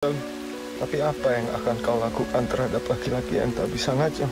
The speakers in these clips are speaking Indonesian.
Tapi apa yang akan kau lakukan terhadap laki-laki yang tak bisa ngaco?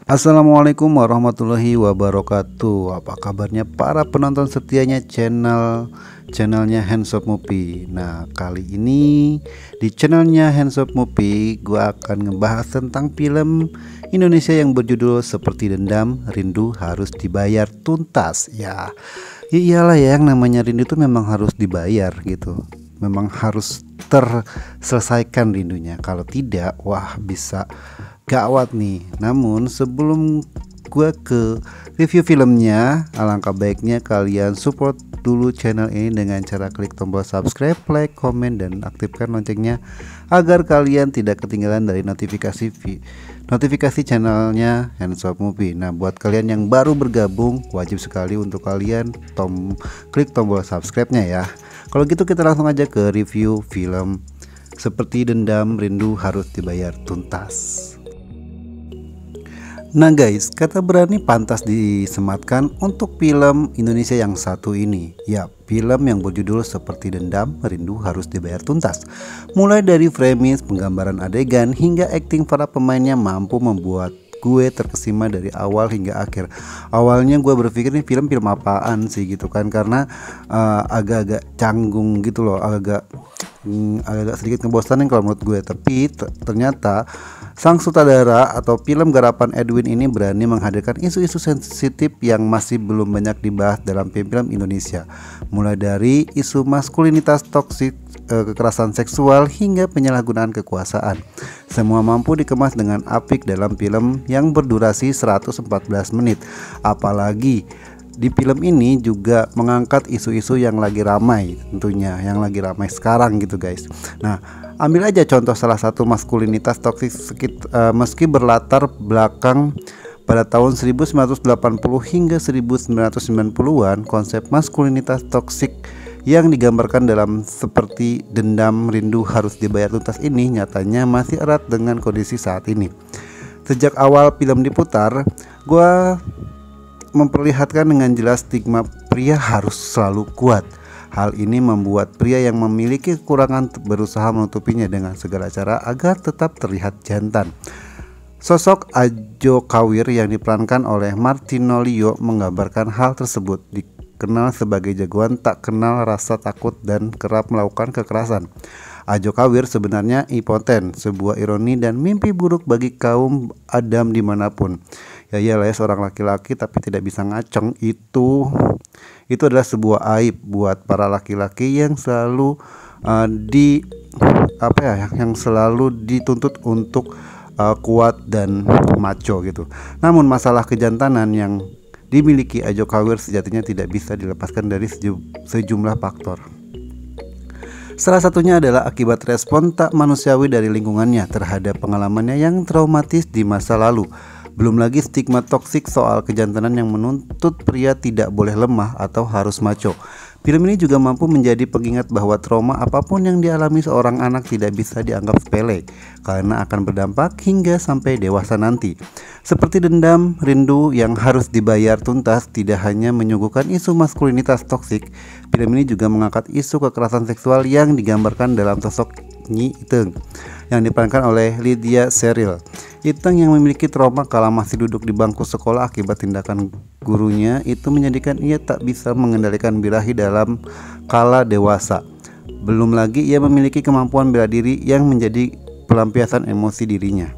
Assalamualaikum warahmatullahi wabarakatuh. Apa kabarnya para penonton setianya channelnya Hands Up Movie. Nah, kali ini di channelnya Hands Up Movie gua akan ngebahas tentang film Indonesia yang berjudul Seperti Dendam, Rindu Harus Dibayar Tuntas. Ya iyalah ya, yang namanya rindu itu memang harus dibayar gitu. Memang harus terselesaikan rindunya. Kalau tidak, wah bisa gawat nih. Namun sebelum gue ke review filmnya, alangkah baiknya kalian support dulu channel ini dengan cara klik tombol subscribe, like, komen, dan aktifkan loncengnya agar kalian tidak ketinggalan dari notifikasi channelnya Hands Up Movie. Nah, buat kalian yang baru bergabung, wajib sekali untuk kalian klik tombol subscribe-nya ya. Kalau gitu kita langsung aja ke review film Seperti Dendam, Rindu Harus Dibayar Tuntas. Nah guys, kata berani pantas disematkan untuk film Indonesia yang satu ini. Ya, film yang berjudul Seperti Dendam, Rindu Harus Dibayar Tuntas. Mulai dari premis, penggambaran adegan, hingga akting para pemainnya mampu membuat gue terkesima dari awal hingga akhir. Awalnya gue berpikir nih film apaan sih gitu kan, karena agak-agak canggung gitu loh, agak sedikit ngebosanin kalau menurut gue. Tapi ternyata sang sutradara atau film garapan Edwin ini berani menghadirkan isu-isu sensitif yang masih belum banyak dibahas dalam film Indonesia. Mulai dari isu maskulinitas toksik, kekerasan seksual, hingga penyalahgunaan kekuasaan. Semua mampu dikemas dengan apik dalam film yang berdurasi 114 menit. Apalagi di film ini juga mengangkat isu-isu yang lagi ramai, tentunya yang lagi ramai sekarang gitu guys. Nah, ambil aja contoh salah satu maskulinitas toksik, meski berlatar belakang pada tahun 1980 hingga 1990-an, konsep maskulinitas toksik yang digambarkan dalam Seperti Dendam, Rindu Harus Dibayar Tuntas ini nyatanya masih erat dengan kondisi saat ini. Sejak awal film diputar, gue memperlihatkan dengan jelas stigma pria harus selalu kuat. Hal ini membuat pria yang memiliki kekurangan berusaha menutupinya dengan segala cara agar tetap terlihat jantan. Sosok Ajo Kawir yang diperankan oleh Martinolio menggambarkan hal tersebut. Dikenal sebagai jagoan tak kenal rasa takut dan kerap melakukan kekerasan. Ajo Kawir sebenarnya impoten, sebuah ironi dan mimpi buruk bagi kaum Adam dimanapun. Ya iyalah ya, seorang laki-laki tapi tidak bisa ngaceng itu adalah sebuah aib buat para laki-laki yang selalu yang selalu dituntut untuk kuat dan macho gitu. Namun masalah kejantanan yang dimiliki Ajo Kawir sejatinya tidak bisa dilepaskan dari sejumlah faktor. Salah satunya adalah akibat respon tak manusiawi dari lingkungannya terhadap pengalamannya yang traumatis di masa lalu. Belum lagi stigma toksik soal kejantanan yang menuntut pria tidak boleh lemah atau harus macho. Film ini juga mampu menjadi pengingat bahwa trauma apapun yang dialami seorang anak tidak bisa dianggap sepele, karena akan berdampak hingga sampai dewasa nanti. Seperti Dendam, Rindu yang Harus Dibayar Tuntas tidak hanya menyuguhkan isu maskulinitas toksik, film ini juga mengangkat isu kekerasan seksual yang digambarkan dalam sosok Nyi Iteng yang diperankan oleh Lydia Seril. Iteng yang memiliki trauma kala masih duduk di bangku sekolah akibat tindakan gurunya itu menjadikan ia tak bisa mengendalikan birahi dalam kala dewasa. Belum lagi ia memiliki kemampuan bela diri yang menjadi pelampiasan emosi dirinya.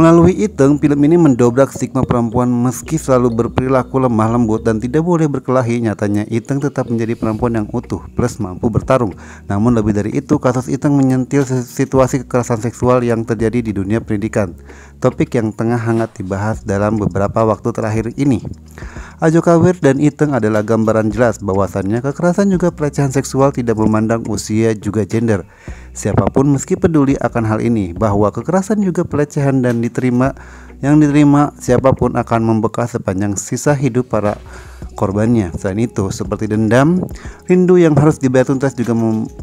Melalui Iteng, film ini mendobrak stigma perempuan. Meski selalu berperilaku lemah lembut dan tidak boleh berkelahi, nyatanya Iteng tetap menjadi perempuan yang utuh plus mampu bertarung. Namun lebih dari itu, kasus Iteng menyentil situasi kekerasan seksual yang terjadi di dunia pendidikan, topik yang tengah hangat dibahas dalam beberapa waktu terakhir ini. Ajo Kawir dan Iteng adalah gambaran jelas bahwasannya kekerasan juga pelecehan seksual tidak memandang usia juga gender. Siapapun meski peduli akan hal ini, bahwa kekerasan juga pelecehan dan diterima siapapun akan membekas sepanjang sisa hidup para korbannya. Selain itu, seperti Dendam, Rindu yang harus dibayar tuntas juga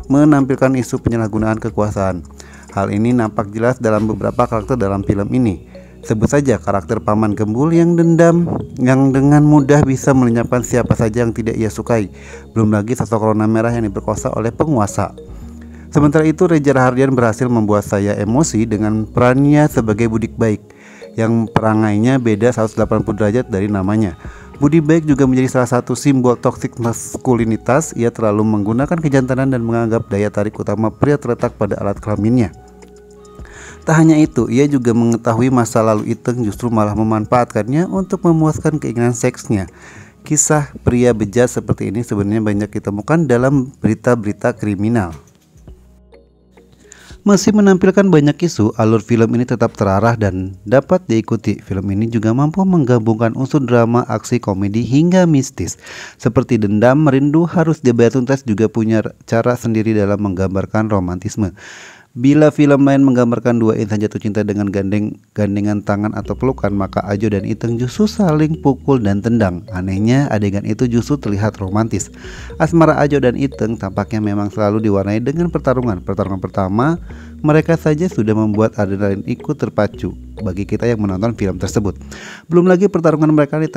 menampilkan isu penyalahgunaan kekuasaan. Hal ini nampak jelas dalam beberapa karakter dalam film ini. Sebut saja karakter Paman Gembul yang dendam, yang dengan mudah bisa melenyapkan siapa saja yang tidak ia sukai. Belum lagi sosok Rona Merah yang diperkosa oleh penguasa. Sementara itu, Reza Rahardian berhasil membuat saya emosi dengan perannya sebagai Budik Baik, yang perangainya beda 180 derajat dari namanya. Budi Baik juga menjadi salah satu simbol toksik maskulinitas. Ia terlalu menggunakan kejantanan dan menganggap daya tarik utama pria terletak pada alat kelaminnya. Tak hanya itu, ia juga mengetahui masa lalu Iteng justru malah memanfaatkannya untuk memuaskan keinginan seksnya. Kisah pria bejat seperti ini sebenarnya banyak ditemukan dalam berita-berita kriminal. Masih menampilkan banyak isu, alur film ini tetap terarah dan dapat diikuti. Film ini juga mampu menggabungkan unsur drama, aksi, komedi, hingga mistis. Seperti Dendam, Rindu Harus Dibayar Tuntas juga punya cara sendiri dalam menggambarkan romantisme. Bila film lain menggambarkan dua insan jatuh cinta dengan gandengan tangan atau pelukan, maka Ajo dan Iteng justru saling pukul dan tendang. Anehnya, adegan itu justru terlihat romantis. Asmara Ajo dan Iteng tampaknya memang selalu diwarnai dengan pertarungan. Pertarungan pertama mereka saja sudah membuat adrenalin ikut terpacu bagi kita yang menonton film tersebut. Belum lagi pertarungan mereka di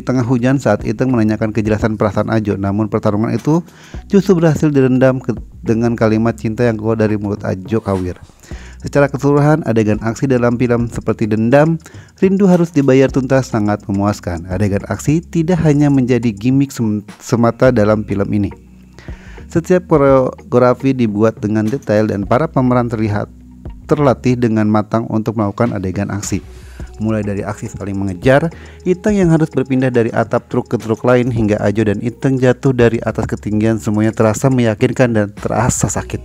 tengah hujan saat Iteng menanyakan kejelasan perasaan Ajo. Namun pertarungan itu justru berhasil direndam dengan kalimat cinta yang keluar dari mulut Ajo Kawir. Secara keseluruhan, adegan aksi dalam film seperti Dendam, Rindu Harus Dibayar Tuntas sangat memuaskan. Adegan aksi tidak hanya menjadi gimmick semata dalam film ini. Setiap koreografi dibuat dengan detail dan para pemeran terlatih dengan matang untuk melakukan adegan aksi. Mulai dari aksi saling mengejar, Iteng yang harus berpindah dari atap truk ke truk lain, hingga Ajo dan Iteng jatuh dari atas ketinggian, semuanya terasa meyakinkan dan terasa sakit.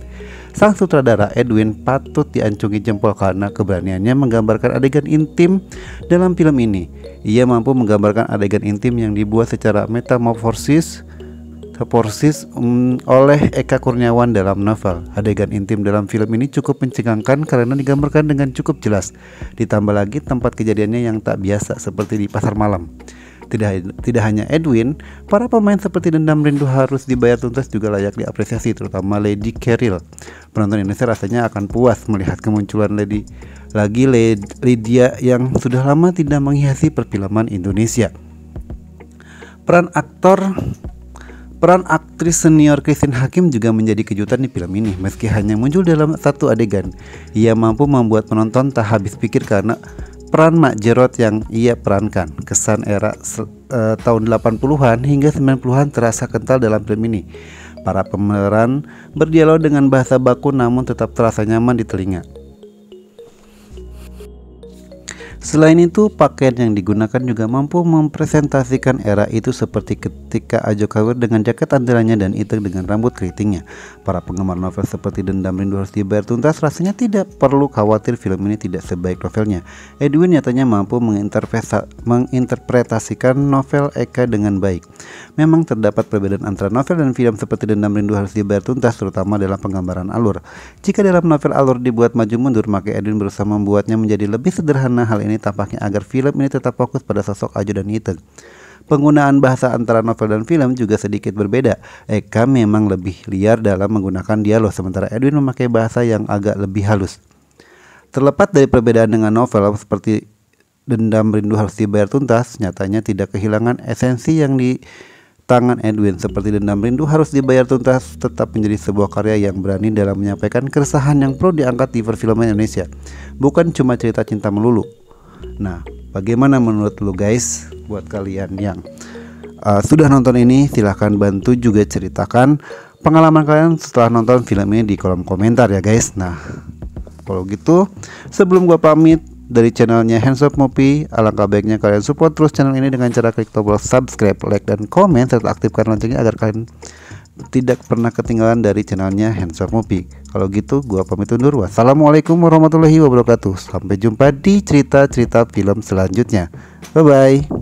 Sang sutradara Edwin patut diacungi jempol karena keberaniannya menggambarkan adegan intim dalam film ini. Ia mampu menggambarkan adegan intim yang dibuat secara metamorfosis oleh Eka Kurniawan dalam novel. Adegan intim dalam film ini cukup mencengangkan karena digambarkan dengan cukup jelas. Ditambah lagi tempat kejadiannya yang tak biasa seperti di pasar malam. Tidak hanya Edwin, para pemain seperti Dendam, Rindu Harus Dibayar Tuntas juga layak diapresiasi, terutama Lady Cheryl. Penonton Indonesia rasanya akan puas melihat kemunculan Lydia yang sudah lama tidak menghiasi perfilman Indonesia. Peran aktris senior Christine Hakim juga menjadi kejutan di film ini. Meski hanya muncul dalam satu adegan, ia mampu membuat penonton tak habis pikir karena peran Mak Jerot yang ia perankan. Kesan era tahun 80-an hingga 90-an terasa kental dalam film ini. Para pemeran berdialog dengan bahasa baku namun tetap terasa nyaman di telinga. Selain itu, pakaian yang digunakan juga mampu mempresentasikan era itu, seperti ketika Ajo Kawir dengan jaket andalannya dan Iteng dengan rambut keritingnya. Para penggemar novel seperti Dendam, Rindu Harus Dibayar Tuntas rasanya tidak perlu khawatir film ini tidak sebaik novelnya. Edwin nyatanya mampu menginterpretasikan novel Eka dengan baik. Memang terdapat perbedaan antara novel dan film seperti Dendam, Rindu Harus Dibayar Tuntas, terutama dalam penggambaran alur. Jika dalam novel alur dibuat maju mundur, maka Edwin berusaha membuatnya menjadi lebih sederhana. Hal ini tampaknya agar film ini tetap fokus pada sosok Ajo dan Iteng. Penggunaan bahasa antara novel dan film juga sedikit berbeda. Eka memang lebih liar dalam menggunakan dialog, sementara Edwin memakai bahasa yang agak lebih halus. Terlepas dari perbedaan dengan novel seperti Dendam, Rindu Harus Dibayar Tuntas, nyatanya tidak kehilangan esensi yang di tangan Edwin. Seperti Dendam, Rindu Harus Dibayar Tuntas tetap menjadi sebuah karya yang berani dalam menyampaikan keresahan yang perlu diangkat di perfilman Indonesia, bukan cuma cerita cinta melulu. Nah, bagaimana menurut lu guys? Buat kalian yang sudah nonton ini, silahkan bantu juga ceritakan pengalaman kalian setelah nonton film ini di kolom komentar ya guys. Nah, Kalau gitu, sebelum gua pamit dari channelnya Hands Up Movie, alangkah baiknya kalian support terus channel ini dengan cara klik tombol subscribe, like, dan komen, serta aktifkan loncengnya agar kalian tidak pernah ketinggalan dari channelnya Hands Up Movie. Kalau gitu, gua pamit undur. Wassalamualaikum warahmatullahi wabarakatuh. Sampai jumpa di cerita-cerita film selanjutnya. Bye bye.